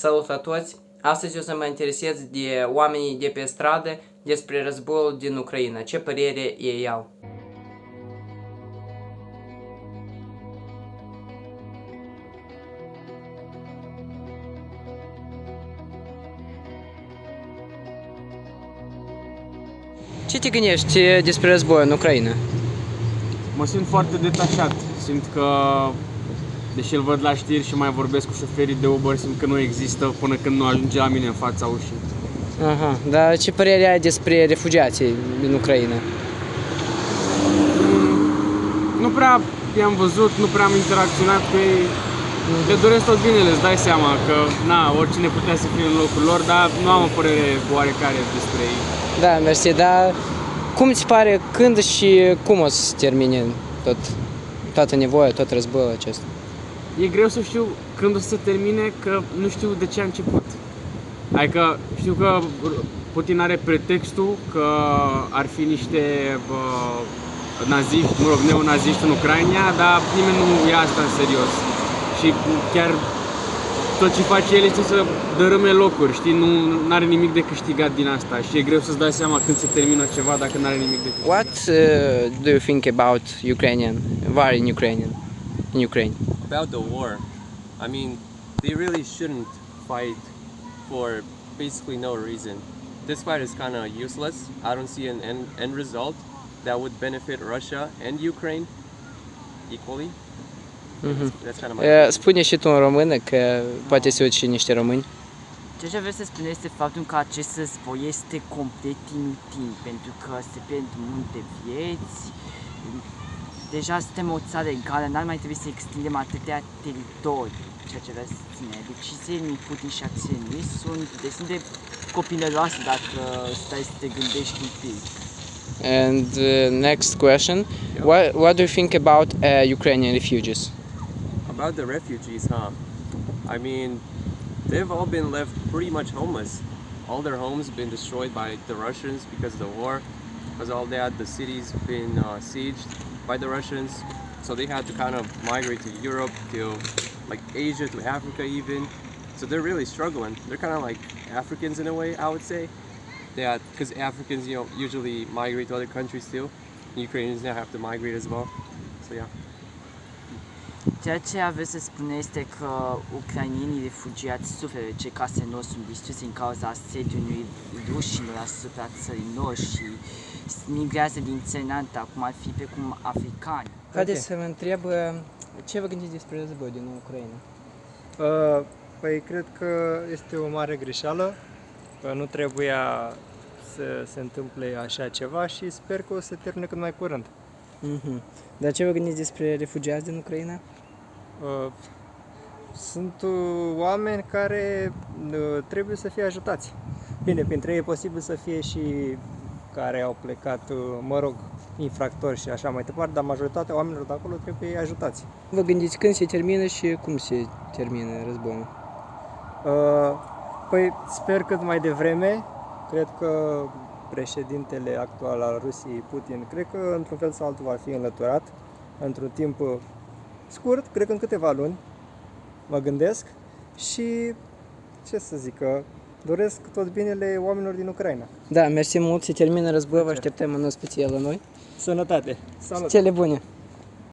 Salut la toți! Astăzi o să mă interesez de oamenii de pe stradă despre războiul din Ucraina. Ce părere ei au? Ce te gândești despre războiul în Ucraina? Mă simt foarte detașat. Simt că, deși îl văd la știri și mai vorbesc cu șoferii de Uber, simt că nu există până când nu ajunge la mine în fața ușii. Aha, dar ce părere ai despre refugiații din Ucraina? Nu prea i-am văzut, nu prea am interacționat cu ei. Le doresc tot binele, îți dai seama că oricine putea să fie în locul lor, dar nu am o părere oarecare despre ei. Da, mersi, dar cum ți pare când și cum o să se termine toată nevoia, tot războiul acesta? E greu să știu când o să se termine, că nu știu de ce a început. Adică știu că Putin are pretextul că ar fi niște naziști, neonaziști în Ucraina, dar nimeni nu ia asta în serios. Și chiar tot ce face el este să dărâme locuri, știi? Nu are nimic de câștigat din asta și e greu să-ți dai seama când se termină ceva dacă nu are nimic de câștigat. What do you think about Ukrainian war in Ukraine? About the war, I mean, they really shouldn't fight for basically no reason. This fight is kind of useless. I don't see an end result that would benefit Russia and Ukraine equally. That's kind of my opinion. Spune și tu în română, că poate se aud și niște români. Ce vreau să spun este faptul că acest război este complet inutil, pentru că se pierd multe vieți. Deja suntem o țară egală, n-ar mai trebui să extindem atâtea teritorii, ceea ce vreau să ține. Deciziile Putin și acțiunile lui sunt destul de copilăroase dacă stai să te gândești un pic. And next question, what do you think about Ukrainian refugees? About the refugees, huh? I mean, they've all been left pretty much homeless. All their homes been destroyed by the Russians because of the war, because all the cities been sieged by the Russians. So they had to kind of migrate to Europe, to like Asia, to Africa even. So they're really struggling. They're kind of like Africans in a way, I would say. Yeah, because Africans, usually migrate to other countries too. Ukrainians now have to migrate as well. So yeah. Ceea ce aveți să spune este că ucrainienii refugiați suferă, ce case nu sunt distruse din cauza asediului rușilor asupra țării lor și migrează din țări în alta, cum ar fi precum africani. Haideți să vă întreb ce vă gândiți despre război din Ucraina? Păi cred că este o mare greșeală, că nu trebuia să se întâmple așa ceva și sper că o să se termine cât mai curând. Dar ce vă gândiți despre refugiați din Ucraina? Sunt oameni care trebuie să fie ajutați. Bine, printre ei e posibil să fie și care au plecat, infractori și așa mai departe, dar majoritatea oamenilor de acolo trebuie ajutați. Vă gândiți când se termină și cum se termină războiul? Păi sper cât mai devreme. Cred că președintele actual al Rusiei, Putin, cred că într-un fel sau altul va fi înlăturat într-un timp scurt, cred că în câteva luni, mă gândesc, și ce să zic, că doresc tot binele oamenilor din Ucraina. Da, mersi mult, se termină războiul, vă așteptăm în special la noi. Sănătate! Salut! Cele bune!